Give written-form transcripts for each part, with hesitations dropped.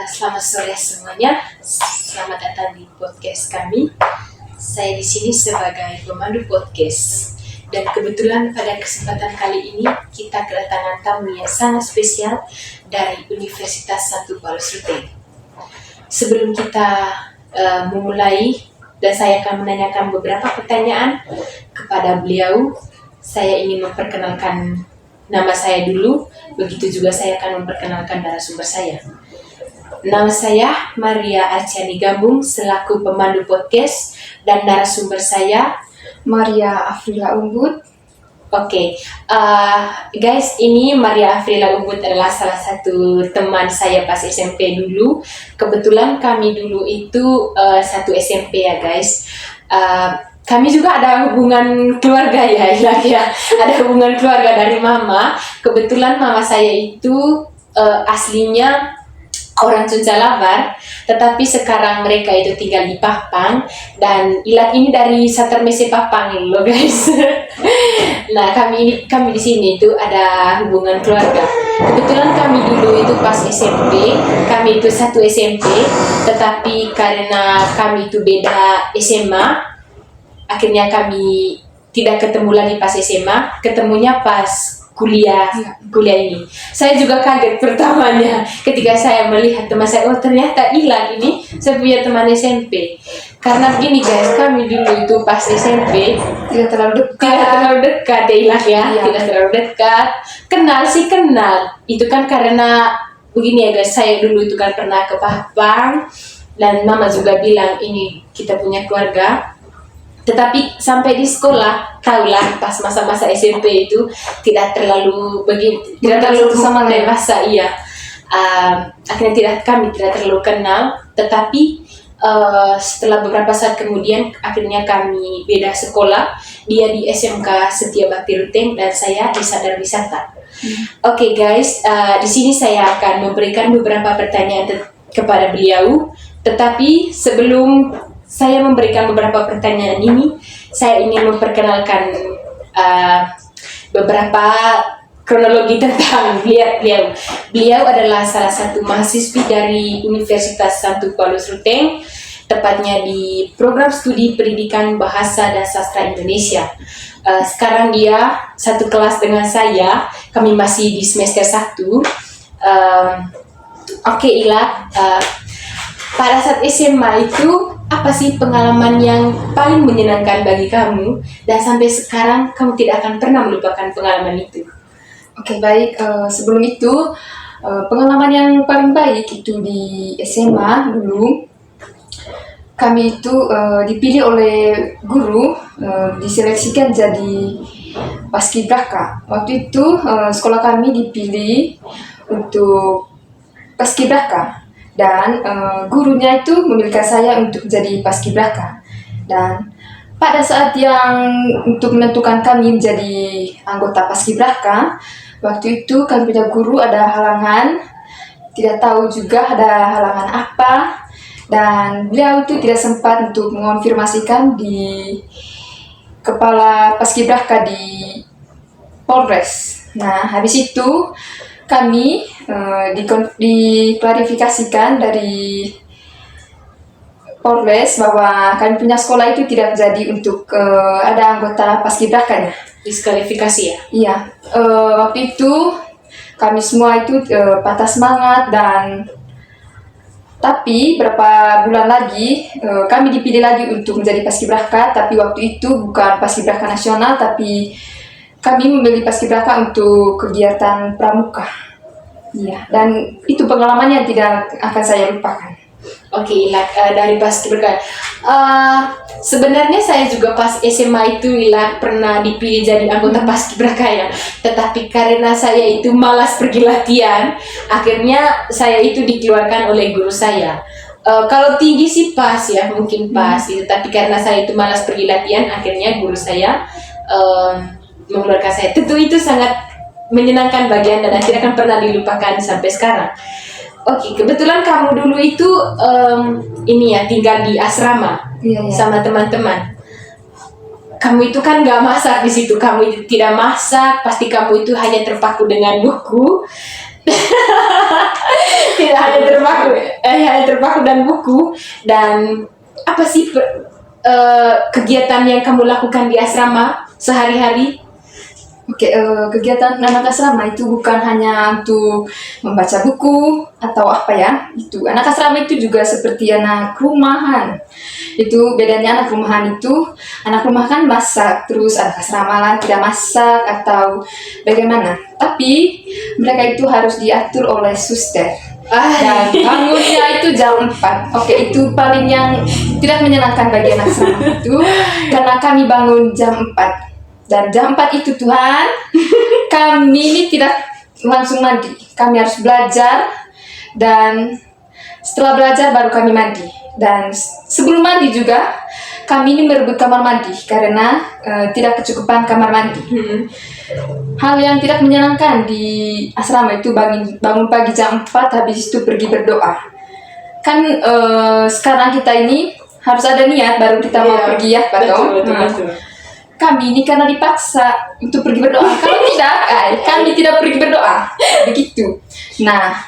Selamat sore semuanya. Selamat datang di podcast kami. Saya di sini sebagai pemandu podcast. Dan kebetulan pada kesempatan kali ini kita kedatangan tamu yang sangat spesial dari Universitas 1 Paulus Ruteng. Sebelum kita memulai dan saya akan menanyakan beberapa pertanyaan kepada beliau, saya ingin memperkenalkan nama saya dulu. Begitu juga saya akan memperkenalkan narasumber saya. Nama saya Maria Arciani Gambung selaku pemandu podcast dan narasumber saya Maria Afrila Umbut. Oke, guys, ini Maria Afrila Umbut adalah salah satu teman saya pas SMP dulu. Kebetulan kami dulu itu satu SMP ya guys. Kami juga ada hubungan keluarga ya. Ada hubungan keluarga dari mama. Kebetulan mama saya itu aslinya orang Cuncalabar, tetapi sekarang mereka itu tinggal di Papang, dan Ilat ini dari Satermese Papang loh guys. Nah, kami di sini itu ada hubungan keluarga. Kebetulan kami dulu itu pas SMP, kami itu satu SMP, tetapi karena kami itu beda SMA, akhirnya kami tidak ketemu lagi pas SMA, ketemunya pas kuliah ini. Saya juga kaget pertamanya ketika saya melihat teman saya, oh ternyata Ilan ini saya punya teman SMP. Karena begini guys, kami dulu itu pas SMP Tidak terlalu dekat ya Ilan ya, tidak terlalu dekat. Kenal. Itu kan karena begini ya guys, saya dulu itu kan pernah ke Papang dan mama juga bilang ini kita punya keluarga. Tetapi sampai di sekolah, tahulah pas masa-masa SMP itu tidak terlalu sama dewasa, iya. Akhirnya kami tidak terlalu kenal. Tetapi setelah beberapa saat kemudian, akhirnya kami beda sekolah. Dia di SMK Setia Bakti Ruteng dan saya di Sadar Wisata. Oke guys, di sini saya akan memberikan beberapa pertanyaan kepada beliau. Tetapi sebelum saya memberikan beberapa pertanyaan ini, saya ingin memperkenalkan beberapa kronologi tentang beliau. Beliau adalah salah satu mahasiswi dari Universitas 1 Paulus Ruteng, tepatnya di program studi pendidikan bahasa dan sastra Indonesia. Sekarang dia satu kelas dengan saya, kami masih di semester 1. Oke, Ila, pada saat SMA itu apa sih pengalaman yang paling menyenangkan bagi kamu dan sampai sekarang kamu tidak akan pernah melupakan pengalaman itu? Oke, baik. Sebelum itu, pengalaman yang paling baik itu di SMA dulu. Kami itu dipilih oleh guru, diseleksikan jadi paskibraka. Waktu itu sekolah kami dipilih untuk paskibraka. Dan gurunya itu memilih saya untuk jadi paskibraka. Dan pada saat yang untuk menentukan kami menjadi anggota paskibraka, waktu itu kami punya guru ada halangan, tidak tahu juga ada halangan apa, dan beliau itu tidak sempat untuk mengonfirmasikan di kepala paskibraka di Polres. Nah, habis itu kami diklarifikasikan dari Polres bahwa kami punya sekolah itu tidak jadi untuk ada anggota paskibrakanya. Diskualifikasi ya? Iya. Waktu itu kami semua itu patah semangat, dan tapi berapa bulan lagi kami dipilih lagi untuk menjadi paskibraka, tapi waktu itu bukan paskibraka nasional, tapi kami memilih paskibraka untuk kegiatan pramuka. Iya, dan itu pengalaman yang tidak akan saya lupakan. Oke, dari paskibraka. Sebenarnya saya juga pas SMA itu pernah dipilih jadi anggota paskibraka ya. Tetapi karena saya itu malas pergi latihan, akhirnya saya itu dikeluarkan oleh guru saya. Kalau tinggi sih pas ya, mungkin pas. Tapi karena saya itu malas pergi latihan, akhirnya guru saya mengeluarkan saya. Tentu itu sangat menyenangkan bagian dan tidak akan pernah dilupakan sampai sekarang. Oke, kebetulan kamu dulu itu tinggal di asrama sama teman-teman. Kamu itu kan gak masak di situ, kamu tidak masak, pasti kamu itu hanya terpaku dengan buku. Tidak hanya terpaku. yang terpaku dan buku. Dan apa sih kegiatan yang kamu lakukan di asrama sehari-hari? Oke, kegiatan anak asrama itu bukan hanya untuk membaca buku atau apa ya. Itu anak asrama itu juga seperti anak rumahan. Itu bedanya anak rumahan itu, anak rumah kan masak, terus anak asrama lah tidak masak atau bagaimana. Tapi mereka itu harus diatur oleh suster. Dan bangunnya itu jam 4. Oke, itu paling yang tidak menyenangkan bagi anak asrama itu karena kami bangun jam 4. Dan jam 4 itu Tuhan, kami ini tidak langsung mandi. Kami harus belajar dan setelah belajar baru kami mandi. Dan sebelum mandi juga kami ini merebut kamar mandi karena tidak kecukupan kamar mandi. Hal yang tidak menyenangkan di asrama itu bangun pagi jam 4 habis itu pergi berdoa. Kan sekarang kita ini harus ada niat baru kita mau pergi ya, Pak Tom. Betul. Kami ini karena dipaksa untuk pergi berdoa. Kalau tidak, kami tidak pergi berdoa. Begitu. Nah,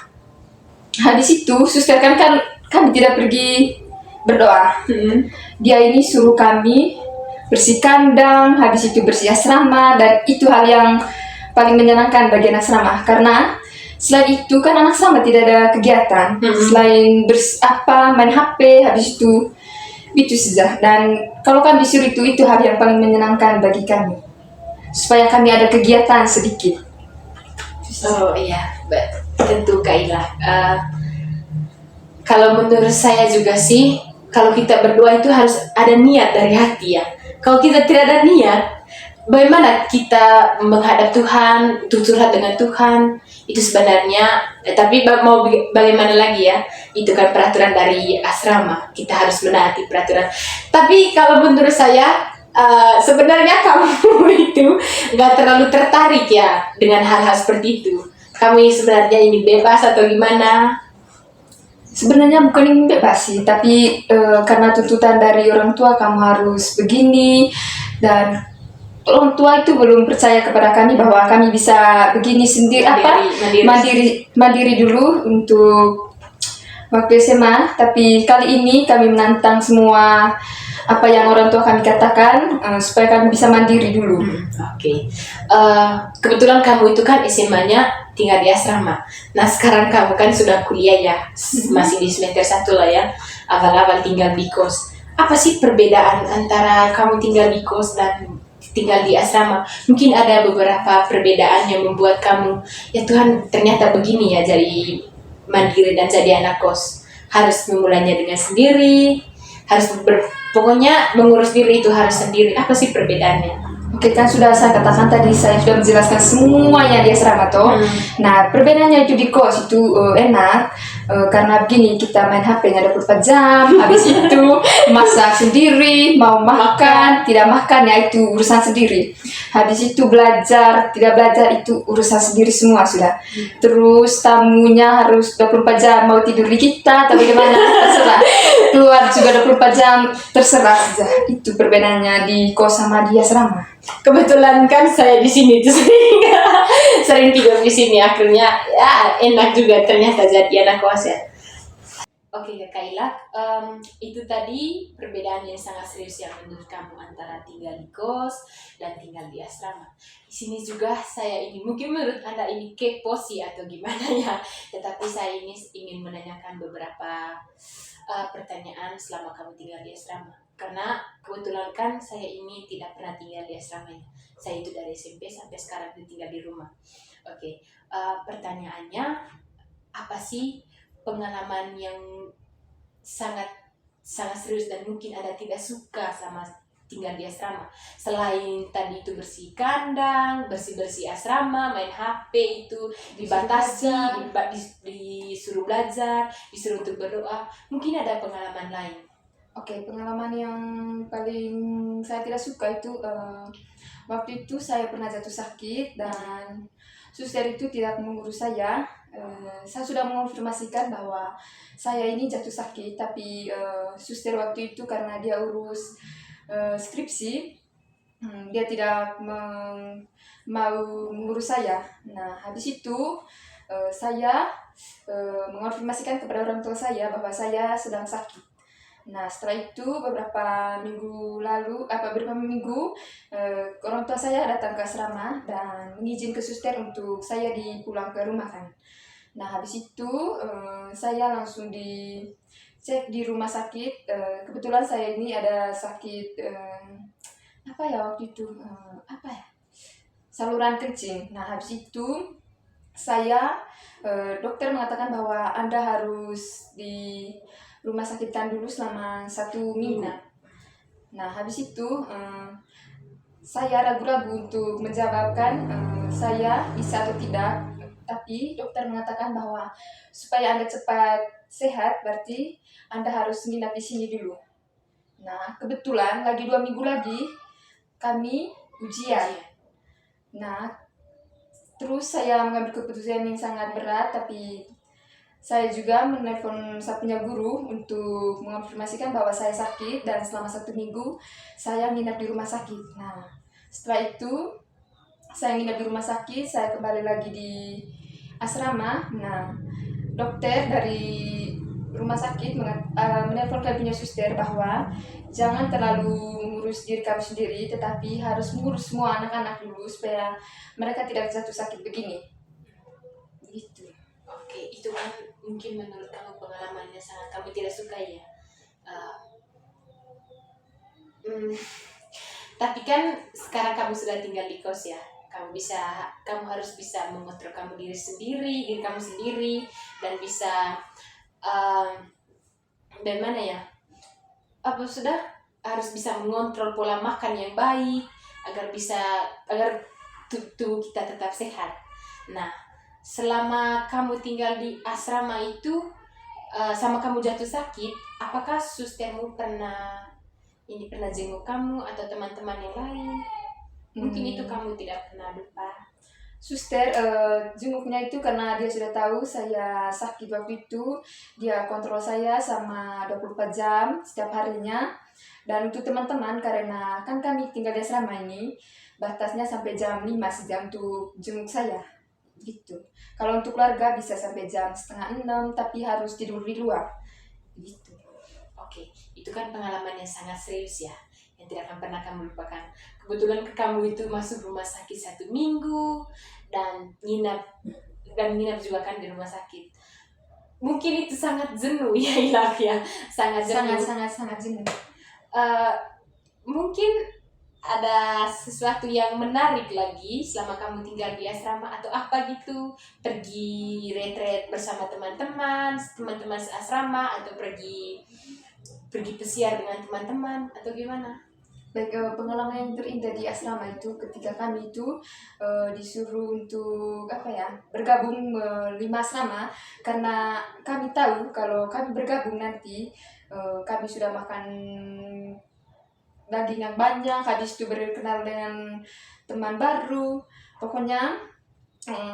habis itu suster kan kami tidak pergi berdoa. Dia ini suruh kami bersih kandang, habis itu bersih asrama, dan itu hal yang paling menyenangkan bagi anak asrama karena selain itu kan anak asrama tidak ada kegiatan selain main HP, habis itu saja. Dan kalau kami disuruh itu hal yang paling menyenangkan bagi kami supaya kami ada kegiatan sedikit. Oh iya, tentu Kak Ila. Kalau menurut saya juga sih, kalau kita berdoa itu harus ada niat dari hati ya. Kalau kita tidak ada niat, bagaimana kita menghadap Tuhan, untuk curhat dengan Tuhan, itu sebenarnya, tapi mau bagaimana lagi ya, itu kan peraturan dari asrama, kita harus menaati peraturan. Tapi kalau menurut saya, sebenarnya kamu itu nggak terlalu tertarik ya dengan hal-hal seperti itu. Kamu sebenarnya ini bebas atau gimana? Sebenarnya bukan ingin bebas sih, tapi karena tuntutan dari orang tua kamu harus begini, dan orang tua itu belum percaya kepada kami bahwa kami bisa begini sendiri, mandiri dulu untuk waktu SMA. Tapi kali ini kami menantang semua apa yang orang tua kami katakan supaya kami bisa mandiri dulu. Oke. Kebetulan kamu itu kan SMA-nya tinggal di asrama. Nah sekarang kamu kan sudah kuliah ya, masih di semester 1 lah ya, awal-awal tinggal di kos. Apa sih perbedaan antara kamu tinggal di kos dan tinggal di asrama? Mungkin ada beberapa perbedaan yang membuat kamu, ya Tuhan ternyata begini ya jadi mandiri dan jadi anak kos. Harus memulainya dengan sendiri, harus pokoknya mengurus diri itu harus sendiri. Apa sih perbedaannya? Oke, kan sudah saya katakan tadi, saya sudah menjelaskan semuanya di asrama toh. Nah, perbedaannya itu di kos itu enak karena begini, kita main HP nggak 24 jam, habis itu masak sendiri, mau makan, tidak makan ya itu urusan sendiri. Habis itu belajar, tidak belajar itu urusan sendiri semua sudah. Terus tamunya harus 24 jam, mau tidur di kita, tapi gimana terserah. Keluar juga 24 jam, terserah saja. Itu perbedaannya di kos sama di asrama. Kebetulan kan saya di sini tuh sering tidur di sini, akhirnya ya enak juga ternyata jadi anak kos ya. Oke Kak Ila, itu tadi perbedaan yang sangat serius yang menurut kamu antara tinggal di kos dan tinggal di asrama. Di sini juga saya ini mungkin menurut Anda ini kepo sih atau gimana ya, tetapi saya ini ingin menanyakan beberapa pertanyaan selama kamu tinggal di asrama. Karena kebetulan kan saya ini tidak pernah tinggal di asrama ya. Saya itu dari SMP sampai sekarang itu tinggal di rumah. Oke, pertanyaannya, apa sih pengalaman yang sangat sangat serius dan mungkin Anda tidak suka sama tinggal di asrama? Selain tadi itu bersih kandang, bersih-bersih asrama, main HP itu dibatasi, disuruh belajar, disuruh untuk berdoa. Mungkin ada pengalaman lain. Oke, pengalaman yang paling saya tidak suka itu waktu itu saya pernah jatuh sakit dan suster itu tidak mengurus saya. Saya sudah mengonfirmasikan bahwa saya ini jatuh sakit, tapi suster waktu itu karena dia urus skripsi, dia tidak mau mengurus saya. Nah, habis itu saya mengonfirmasikan kepada orang tua saya bahwa saya sedang sakit. Nah, setelah itu beberapa minggu orang tua saya datang ke asrama dan mengizin ke suster untuk saya dipulang ke rumah kan. Nah, habis itu saya langsung dicek di rumah sakit. Kebetulan saya ini ada sakit apa ya waktu itu saluran kencing. Nah, habis itu saya dokter mengatakan bahwa Anda harus di rumah sakitkan dulu selama 1 minggu. Nah, habis itu saya ragu-ragu untuk menjawabkan saya bisa atau tidak. Tapi dokter mengatakan bahwa supaya Anda cepat sehat, berarti Anda harus menginap di sini dulu. Nah, kebetulan lagi 2 minggu lagi kami ujian. Nah, terus saya mengambil keputusan yang sangat berat, tapi saya juga menelpon satunya guru untuk mengonfirmasikan bahwa saya sakit dan selama 1 minggu saya nginap di rumah sakit. Nah, setelah itu saya nginap di rumah sakit, saya kembali lagi di asrama. Nah, dokter dari rumah sakit menelpon kami punya suster bahwa jangan terlalu mengurus diri kami sendiri, tetapi harus mengurus semua anak-anak dulu supaya mereka tidak jatuh sakit begini. Gitu. Oke, itu kan mungkin menurut kamu pengalamannya sangat kamu tidak suka ya. Tapi kan sekarang kamu sudah tinggal di kos ya. Kamu harus bisa mengontrol diri kamu sendiri, dan bisa bagaimana ya? Harus bisa mengontrol pola makan yang baik agar tubuh kita tetap sehat. Nah, selama kamu tinggal di asrama itu, sama kamu jatuh sakit, apakah sustermu pernah jenguk kamu atau teman-teman yang lain? Mungkin itu kamu tidak pernah lupa. Suster jenguknya itu karena dia sudah tahu saya sakit waktu itu. Dia kontrol saya sama 24 jam setiap harinya. Dan untuk teman-teman, karena kan kami tinggal di asrama ini, batasnya sampai jam 5 sejam untuk jenguk saya. Gitu. Kalau untuk keluarga bisa sampai jam 5:30, tapi harus tidur di luar. Gitu. Oke, itu kan pengalaman yang sangat serius ya, yang tidak akan pernah kamu lupakan. Kebetulan kamu itu masuk rumah sakit 1 minggu dan nginap juga kan di rumah sakit. Mungkin itu sangat jenuh ya, Ilham ya, sangat jenuh. Sangat jenuh. Mungkin ada sesuatu yang menarik lagi selama kamu tinggal di asrama atau apa gitu, pergi retret bersama teman-teman asrama, atau pergi pesiar dengan teman-teman atau gimana? Baik, pengalaman yang terindah di asrama itu ketika kami itu disuruh untuk bergabung 5 asrama, karena kami tahu kalau kami bergabung nanti kami sudah makan daging yang banyak, habis itu berkenal dengan teman baru. Pokoknya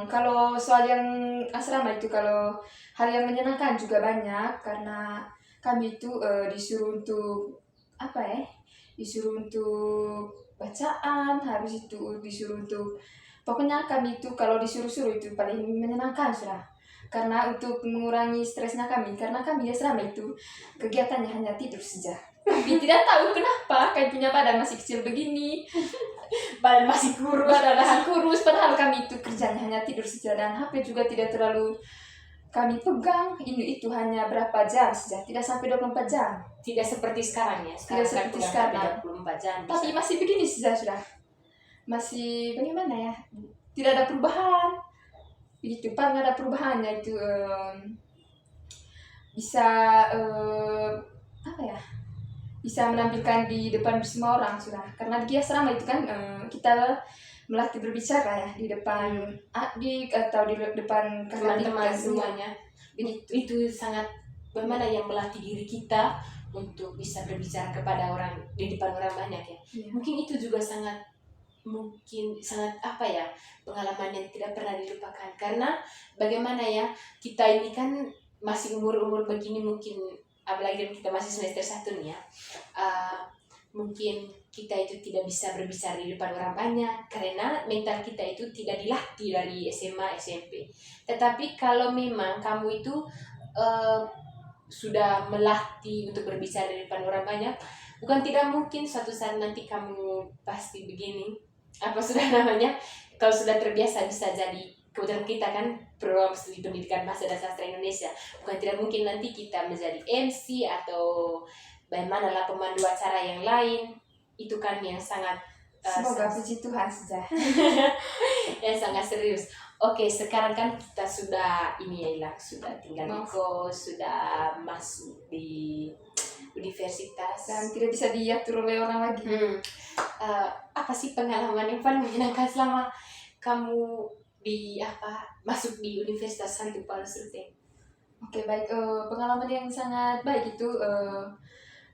kalau soal yang asrama itu, kalau hal yang menyenangkan juga banyak, karena kami itu disuruh untuk disuruh untuk bacaan, habis itu disuruh untuk, pokoknya kami itu kalau disuruh-suruh itu paling menyenangkan sudah. Karena untuk mengurangi stresnya kami, karena kami di asrama itu kegiatannya hanya tidur saja. Tapi tidak tahu kenapa kami punya badan masih kecil begini, Badan masih kurus. Padahal kami itu kerjanya hanya tidur saja, dan HP juga tidak terlalu kami pegang. Ini itu hanya berapa jam saja, tidak sampai 24 jam. Tidak seperti sekarang ya. Sekarang Tidak seperti sekarang. 24 jam. Tapi masih begini saja sudah. Masih bagaimana ya? Tidak ada perubahan. Begitu, paling ada perubahannya itu bisa bisa menampilkan di depan semua orang sudah. Karena di asrama itu kan kita melatih berbicara ya di depan adik atau di depan teman-teman semuanya. Itu sangat bagaimana yang melatih diri kita untuk bisa berbicara kepada orang di depan orang banyak ya. Mungkin itu juga sangat pengalaman yang tidak pernah dilupakan, karena bagaimana ya, kita ini kan masih umur begini, mungkin apalagi kita masih semester 1 nih ya, mungkin kita itu tidak bisa berbicara di depan orang banyak karena mental kita itu tidak dilatih dari SMA, SMP. Tetapi kalau memang kamu itu eh, sudah melatih untuk berbicara di depan orang banyak, bukan tidak mungkin suatu saat nanti kamu pasti begini. Apa sudah namanya? Kalau sudah terbiasa bisa jadi, kebetulan kita kan program studi pendidikan bahasa dan sastra Indonesia, bukan tidak mungkin nanti kita menjadi MC atau bagaimana lah pemandu acara yang lain. Itu kan yang sangat Semoga puji Tuhan saja. yang sangat serius. Oke, sekarang kan kita sudah ini ya Ila, sudah tinggal di kos, sudah masuk di universitas Dan tidak bisa diatur oleh orang lagi. apa sih pengalaman yang paling menyenangkan selama kamu di masuk di Universitas Santo Paulus Ruteng? Oke, baik. Pengalaman yang sangat baik itu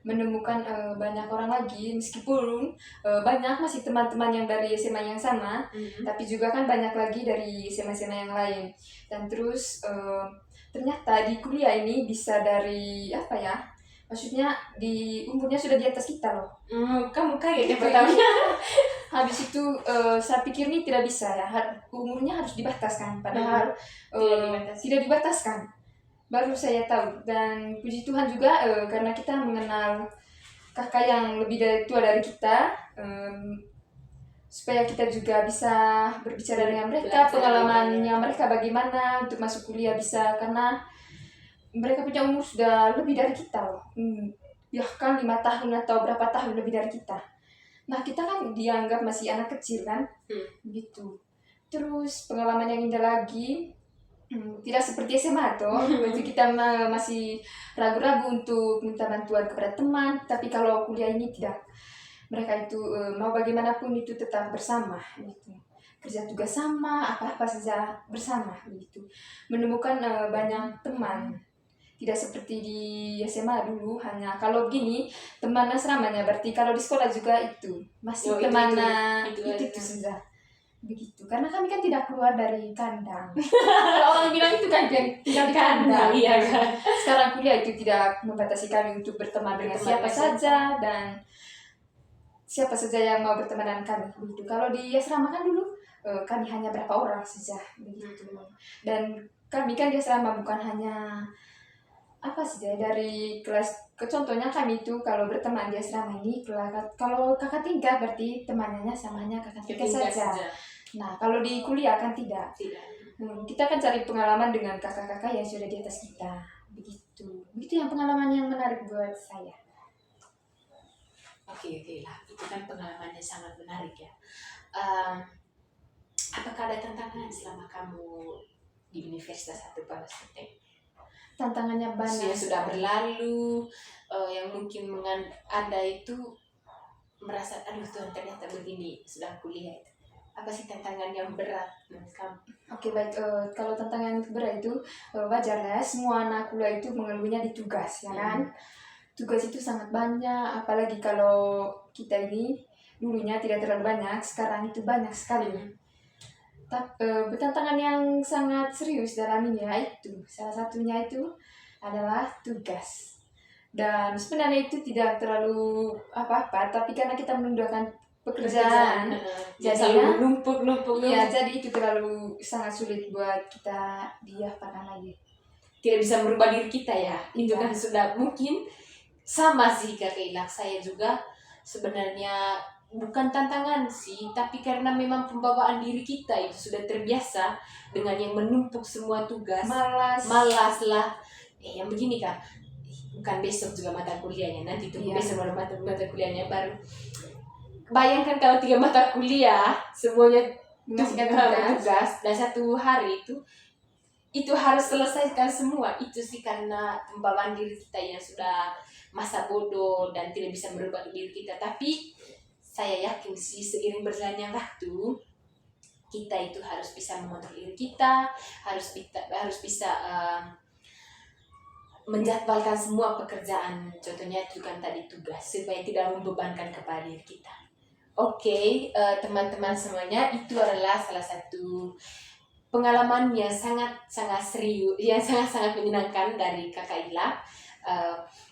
menemukan banyak orang lagi, meskipun banyak masih teman-teman yang dari SMA yang sama, tapi juga kan banyak lagi dari SMA-SMA yang lain. Dan terus ternyata di kuliah ini bisa dari maksudnya di umurnya sudah di atas kita loh. Kamu kaget ya Gitu. pertama. Habis itu saya pikir ini tidak bisa ya, umurnya harus dibataskan, padahal tidak dibataskan. Baru saya tahu, dan puji Tuhan juga karena kita mengenal kakak yang lebih tua dari kita, supaya kita juga bisa berbicara dengan mereka, pengalamannya mereka bagaimana untuk masuk kuliah bisa, karena mereka punya umur sudah lebih dari kita loh, bahkan 5 tahun atau berapa tahun lebih dari kita. Nah, kita kan dianggap masih anak kecil kan, gitu. Terus pengalaman yang indah lagi, tidak seperti SMA tuh, waktu kita masih ragu-ragu untuk minta bantuan kepada teman, tapi kalau kuliah ini tidak. Mereka itu mau bagaimanapun itu tetap bersama, gitu. Kerja tugas sama, apa-apa saja bersama, gitu. Menemukan banyak teman. Tidak seperti di SMA dulu, hanya kalau gini teman asramanya, berarti kalau di sekolah juga itu masih teman itu saja begitu, karena kami kan tidak keluar dari kandang. Kalau orang bilang itu kan tinggal di kandang. Iya kan. Sekarang kuliah itu tidak membatasi kami untuk berteman dengan siapa saja dan siapa saja yang mau berteman dengan kami begitu. Kalau di asrama kan dulu kami hanya berapa orang saja begitu. Dan kami kan di asrama bukan hanya saja dari kelas, contohnya kami itu kalau berteman di asrama ini, kalau kakak tingkat berarti temannya samanya kakak tingkat saja. Nah, kalau di kuliah kan tidak. Kita kan cari pengalaman dengan kakak-kakak yang sudah di atas kita, begitu yang pengalaman yang menarik buat saya. Oke lah, itu kan pengalamannya sangat menarik ya. Apakah ada tantangan selama kamu di Universitas Santo Paulus Ruteng? Tantangannya banyak. Sudah berlalu, yang mungkin Anda itu merasa, aduh Tuhan ternyata begini sudah kuliah itu. Apa sih tantangan yang berat menurut kamu? Oke, baik. Kalau tantangan berat itu wajar ya, semua anak kuliah itu mengeluhnya di tugas, ya kan? Tugas itu sangat banyak, apalagi kalau kita ini dulunya tidak terlalu banyak, sekarang itu banyak sekali. Tantangan yang sangat serius dalam ini ya itu, salah satunya itu adalah tugas. Dan sebenarnya itu tidak terlalu apa-apa, tapi karena kita menunda pekerjaan jadi selalu numpuk. Iya, jadi itu terlalu sangat sulit buat kita diapakan lagi. Tidak bisa merubah diri kita ya. Itu kan sudah mungkin sama sih Kak Ila. Saya juga sebenarnya bukan tantangan sih, tapi karena memang pembawaan diri kita itu sudah terbiasa dengan yang menumpuk semua tugas. Malas lah. Yang begini Kak, bukan besok juga mata kuliahnya, nanti tunggu besok mata kuliahnya baru. Bayangkan kalau 3 mata kuliah semuanya tugas dan 1 hari itu harus selesaikan semua. Itu sih karena pembawaan diri kita yang sudah masa bodoh dan tidak bisa merubah diri kita. Tapi saya yakin sih seiring berjalannya waktu kita itu harus bisa mengontrol diri kita, harus bisa menjadwalkan semua pekerjaan, contohnya itu kan tadi tugas, supaya tidak membebankan kepada diri kita. Oke, teman-teman semuanya, itu adalah salah satu pengalaman yang sangat serius, yang sangat menyenangkan dari Kakak Ila.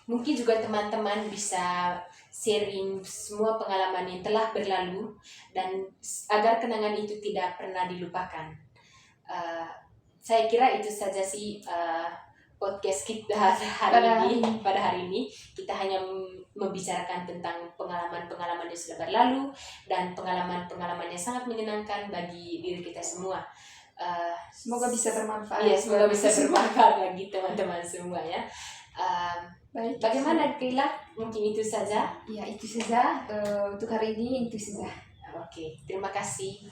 Mungkin juga teman-teman bisa sharing semua pengalaman yang telah berlalu dan agar kenangan itu tidak pernah dilupakan. Saya kira itu saja sih podcast kita pada hari ini. Kita hanya membicarakan tentang pengalaman-pengalaman yang sudah berlalu dan pengalaman-pengalaman yang sangat menyenangkan bagi diri kita semua. Semoga bisa bermanfaat. Iya, semoga bisa bermanfaat bagi teman-teman semua ya. Baik. Bagaimana Kila? Mungkin itu saja. Ya, itu saja untuk hari ini, itu saja. Oke, terima kasih.